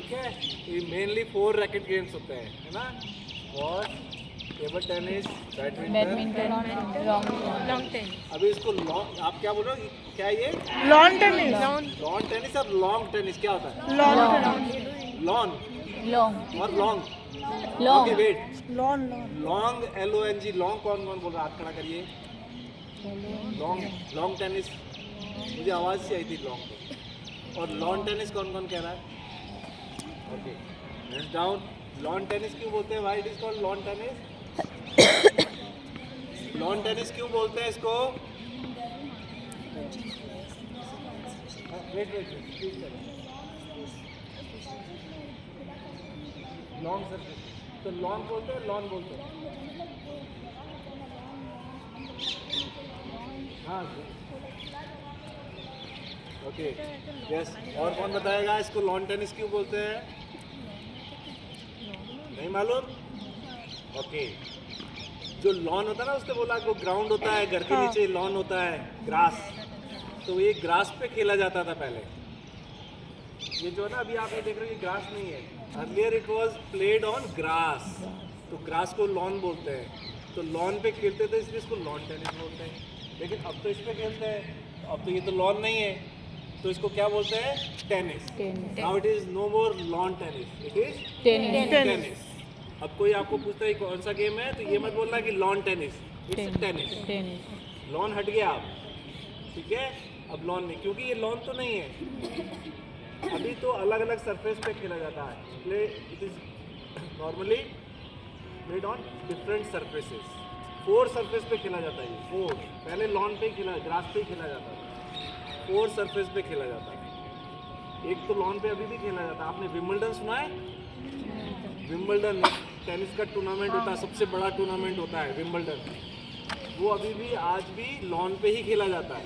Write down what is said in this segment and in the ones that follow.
ठीक है। ये मेनली 4 रैकेट गेम्स होते हैं, है ना। और table tennis, badminton, long tennis. अभी इसको लॉन्ग, आप क्या बोल रहे हो, क्या ये लॉन टेनिस। लॉन टेनिस और लॉन्ग टेनिस क्या होता है? लॉन लॉन लॉन्ग और long. Long okay wait, lawn long LONG, long कौन कौन बोल रहा है? हाथ खड़ा करिए। लॉन्ग, लॉन्ग टेनिस, मुझे आवाज़ से आई थी लॉन्ग। और लॉन टेनिस कौन कौन कह रहा है? Okay, hands down. Lawn tennis क्यों बोलते हैं? Why it is called lawn tennis? Lawn tennis क्यों बोलते हैं इसको? Wait wait wait, long surface, तो लॉन्ग बोलते हैं, लॉन बोलते हैं। हाँ ओके यस। और कौन बताएगा इसको लॉन टेनिस क्यों बोलते हैं? नहीं मालूम? ओके, जो लॉन होता है ना, उसने बोला को ग्राउंड होता है, घर के नीचे लॉन होता है, ग्रास। तो ये ग्रास पे खेला जाता था पहले। ये जो है ना, अभी आप ये देख रहे हो, ये ग्रास नहीं है। Earlier it was played on grass, तो ग्रास को लॉन बोलते हैं। तो लॉन पे खेलते थे, इसलिए इसको लॉन टेनिस बोलते हैं। लेकिन अब तो इस पे खेलते हैं, अब तो ये तो लॉन नहीं है, तो इसको क्या बोलते हैं? Tennis. Now it is no more lawn tennis, it is tennis. अब कोई आपको पूछता है कौन सा गेम है, तो ये मत बोलना कि lawn tennis, it's tennis. Lawn हट गया आप, ठीक है। अब लॉन नहीं, क्योंकि ये लॉन तो नहीं है। अभी तो अलग अलग सरफेस पे खेला जाता है। Play it is normally played on different surfaces. 4 surface पे खेला जाता है ये, 4। पहले लॉन पे ही खेला, ग्रास पे ही खेला जाता था। 4 सरफेस पे खेला जाता है। एक तो लॉन पे अभी भी खेला जाता है। आपने विंबलडन सुना है? विंबलडन टेनिस का टूर्नामेंट होता है, सबसे बड़ा टूर्नामेंट होता है विंबलडन। वो अभी भी आज भी लॉन पे ही खेला जाता है,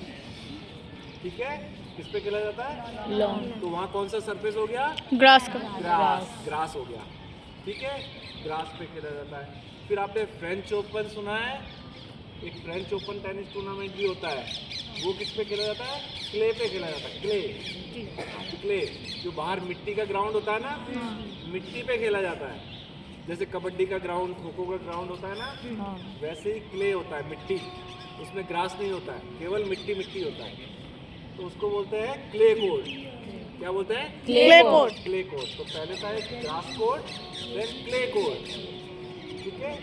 ठीक है। किस पे खेला जाता है? लॉन। तो वहाँ कौन सा सरफेस हो गया? ग्रास का। ग्रास हो गया, ठीक है। ग्रास पे खेला जाता है। फिर आपने फ्रेंच ओपन सुना है? एक फ्रेंच ओपन टेनिस टूर्नामेंट भी होता है। वो किस पे खेला जाता है? क्ले पे खेला जाता है। क्ले जो बाहर मिट्टी का ग्राउंड होता है ना, मिट्टी पे खेला जाता है। जैसे कबड्डी का ग्राउंड, खो खो का ग्राउंड होता है ना, वैसे ही क्ले होता है, मिट्टी। उसमें ग्रास नहीं होता है, केवल मिट्टी मिट्टी होता है। तो उसको बोलते हैं क्ले कोर्ट। क्या बोलते हैं? Clay court. Clay court. तो पहले था एक grass court, then clay court, ठीक है।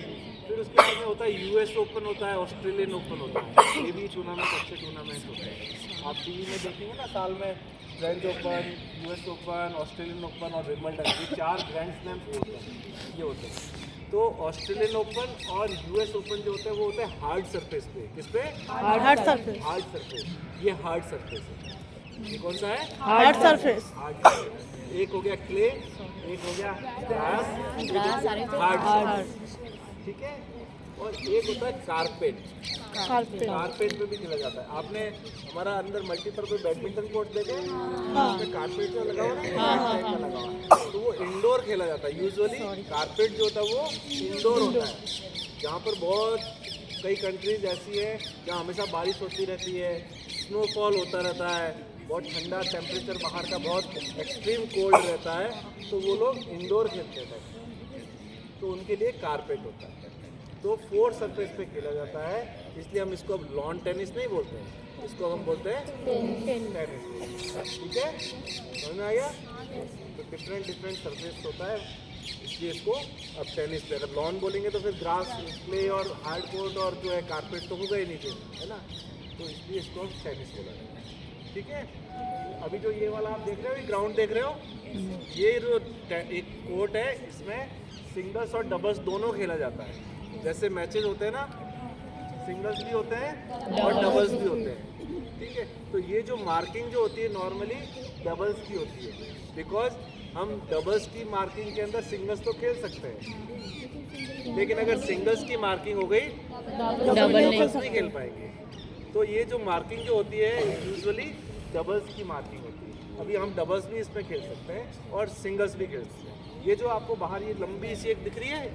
फिर उसके बाद में होता है US ओपन होता है, ऑस्ट्रेलियन ओपन होता है। ये भी टूर्नामेंट, अच्छे टूर्नामेंट होते हैं। आप टीवी में देखेंगे ना, साल में French open, US open, Australian open और विंबलडन, ये 4 ग्रैंड स्लैम्स होते हैं, ये होते हैं। तो ऑस्ट्रेलियन ओपन और US ओपन जो होते हैं, वो होते हैं हार्ड सरफेस पे। किस पे? Hard surface. Hard surface. ये हार्ड सरफेस है। ये कौन सा है? Hard surface. Hard surface. एक हो गया क्ले, एक हो गया ग्रास, हार्ड, ठीक है। और एक होता है कारपेट। कारपेट पे भी खेला जाता है। आपने हमारा अंदर मल्टीपर्पज बैडमिंटन कोर्ट देखे, उसमें कारपेट जो लगा हुआ है, तो वो इंडोर खेला जाता है। यूजुअली कारपेट जो होता है वो इंडोर होता है। जहाँ पर बहुत कई कंट्रीज ऐसी है जहाँ हमेशा बारिश होती रहती है, स्नोफॉल होता रहता है, बहुत ठंडा टेम्परेचर बाहर का, बहुत एक्सट्रीम कोल्ड रहता है, तो वो लोग इंडोर खेलते थे, तो उनके लिए कारपेट होता है। तो 4 सरफेस पे खेला जाता है, इसलिए हम इसको अब लॉन टेनिस नहीं बोलते हैं, इसको हम बोलते हैं टेनिस, ठीक है। समझ में आ गया? तो डिफरेंट सरफेस होता है, इसलिए इसको अब टेनिस पे। अगर लॉन बोलेंगे तो फिर ग्रास, प्ले और हार्ड कोर्ट और जो है कारपेट तो होगा ही नीचे, है ना। तो इसलिए इसको हम टेनिस बोला जाता है, ठीक है। अभी जो ये वाला आप देख रहे हो, ये ग्राउंड देख रहे हो, ये जो एक कोर्ट है, इसमें सिंगल्स और डबल्स दोनों खेला जाता है। जैसे मैचेस होते हैं ना, सिंगल्स भी होते हैं और डबल्स भी होते हैं, ठीक है। तो ये जो मार्किंग जो होती है नॉर्मली डबल्स की होती है, बिकॉज हम डबल्स की मार्किंग के अंदर सिंगल्स तो खेल सकते हैं, लेकिन अगर सिंगल्स की मार्किंग हो गई तो डबल्स नहीं खेल पाएंगे। तो ये जो मार्किंग जो होती है यूजुअली डबल्स की मार्किंग होती है। अभी हम डबल्स भी इसमें खेल सकते हैं और सिंगल्स भी खेल सकते हैं। ये जो आपको बाहर ये लंबी सी एक दिख रही है,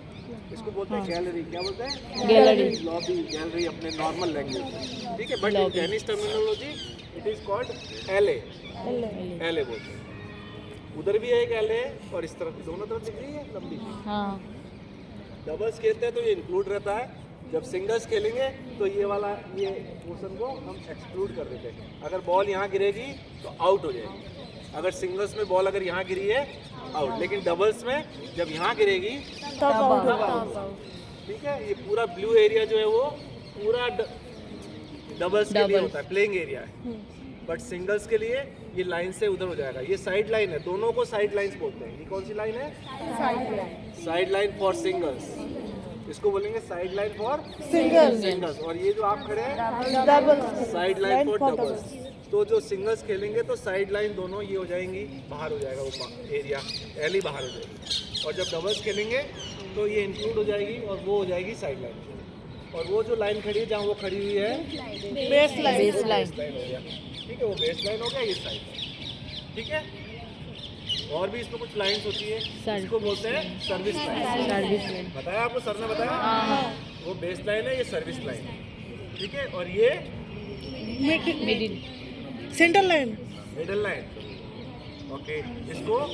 इसको बोलते हैं गैलरी। क्या बोलते हैं? गैलरी, लॉबी, गैलरी अपने नॉर्मल लैंग्वेज में, ठीक है। But in tennis terminology it is called LA बोलते हैं, उधर भी एक एल है और इस तरफ भी, दोनों तरफ दिख रही है लंबी। हाँ डबल्स खेलते हैं तो ये इंक्लूड रहता है, जब सिंगल्स खेलेंगे तो ये वाला ये पोर्शन को हम एक्सक्लूड कर देते हैं। अगर बॉल यहाँ गिरेगी तो आउट हो जाएगी। अगर सिंगल्स में बॉल अगर यहाँ गिरी है आउट, लेकिन डबल्स में जब यहाँ गिरेगी तब आउट तब आउट। ठीक है, ये पूरा ब्लू एरिया जो है वो पूरा डबल्स के लिए होता है, प्लेइंग एरिया है। बट सिंगल्स के लिए ये लाइन से उधर हो जाएगा। ये साइड लाइन है, दोनों को साइड लाइंस बोलते हैं। ये कौन सी लाइन है? साइड लाइन फॉर सिंगल्स, इसको बोलेंगे साइड लाइन फॉर सिंगल्स। और ये जो आप खड़े हैं doubles side line for doubles. तो जो सिंगल्स खेलेंगे तो साइड लाइन दोनों ये हो जाएंगी, बाहर हो जाएगा वो एरिया, एल ही बाहर हो जाएगी। और जब डबल्स खेलेंगे तो ये इंक्लूड हो जाएगी और वो हो जाएगी साइड लाइन। और वो जो लाइन खड़ी है जहाँ वो खड़ी हुई है बेस लाइन बेस लाइन। हो गया। ठीक है, वो बेस लाइन हो गया, ये साइड लाइन। ठीक है, और भी इसमें कुछ लाइंस होती है, इसको बोलते हैं सर्विस लाइन। Service line. बताया आपको सर ने बताया? हाँ वो बेस लाइन है, ये सर्विस लाइन। ठीक है, और ये middle centre line middle line. Okay, इसको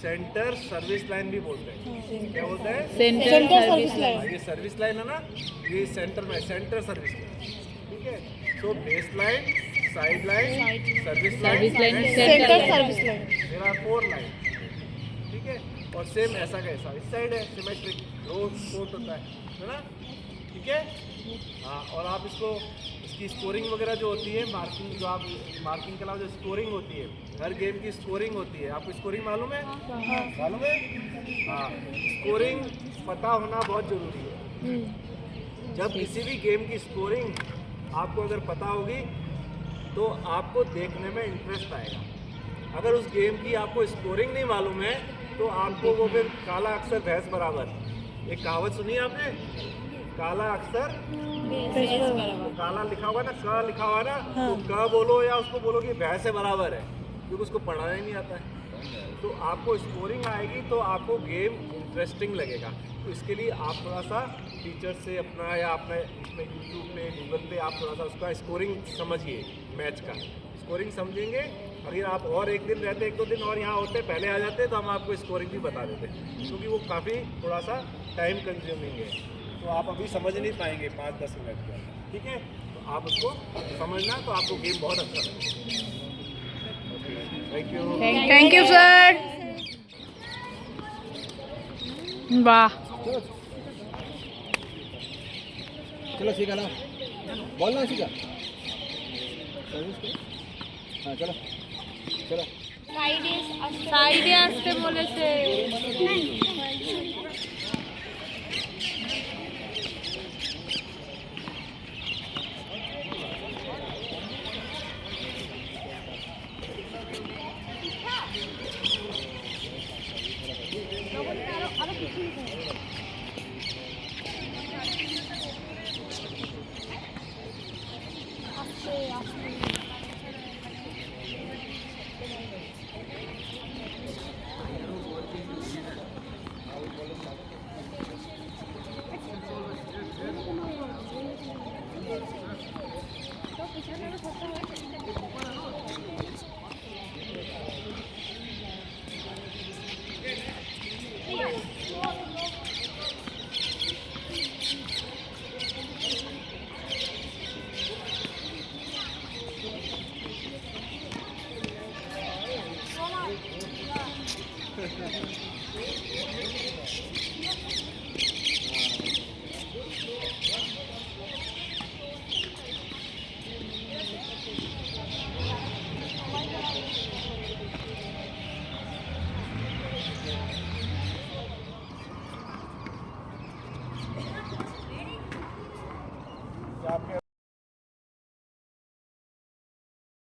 सेंटर सर्विस लाइन भी बोलते हैं। क्या बोलते हैं? Centre centre service service line. Line ये सर्विस लाइन है ना, ये सेंटर में सेंटर सर्विस लाइन। ठीक है, so base line, side line, service service line, line, centre service line there are 4 line. ठीक है, और सेम ऐसा कैसा इस साइड है, सिमेट्रिक रो कोट होता है ना। ठीक है, हाँ। और आप इसको इसकी स्कोरिंग वगैरह जो होती है, मार्किंग जो आप मार्किंग के अलावा जो स्कोरिंग होती है, हर गेम की स्कोरिंग होती है। आपको स्कोरिंग मालूम है? मालूम है? हाँ, स्कोरिंग पता होना बहुत ज़रूरी है। जब किसी भी गेम की स्कोरिंग आपको अगर पता होगी तो आपको देखने में इंटरेस्ट आएगा। अगर उस गेम की आपको स्कोरिंग नहीं मालूम है तो आपको वो फिर काला अक्षर भैंस बराबर। एक कहावत सुनी है आपने? काला अक्षर तो काला लिखा हुआ ना, क लिखा हुआ ना, तो क बोलो या उसको बोलो कि भैंस से बराबर है, क्योंकि उसको पढ़ाना ही नहीं आता है। तो आपको स्कोरिंग आएगी तो आपको गेम इंटरेस्टिंग लगेगा। तो इसके लिए आप थोड़ा सा टीचर से अपना या अपने इसमें यूट्यूब पे गूगल पे आप थोड़ा सा उसका स्कोरिंग समझिए, मैच का स्कोरिंग समझेंगे। अगर आप और एक दिन रहते, 1-2 दिन और यहाँ होते, पहले आ जाते तो हम आपको स्कोरिंग भी बता देते, क्योंकि वो काफ़ी थोड़ा सा टाइम कंज्यूमिंग है। तो आप अभी समझ नहीं पाएंगे 5-10 मिनट में। ठीक है, तो आप उसको समझना तो आपको गेम बहुत अच्छा लगेगा। Thank you. Thank you sir. वाह, चलो सीखा ना, बोलना सीखा। हाँ चलो चलो। সাইডে আসতে বলেছে।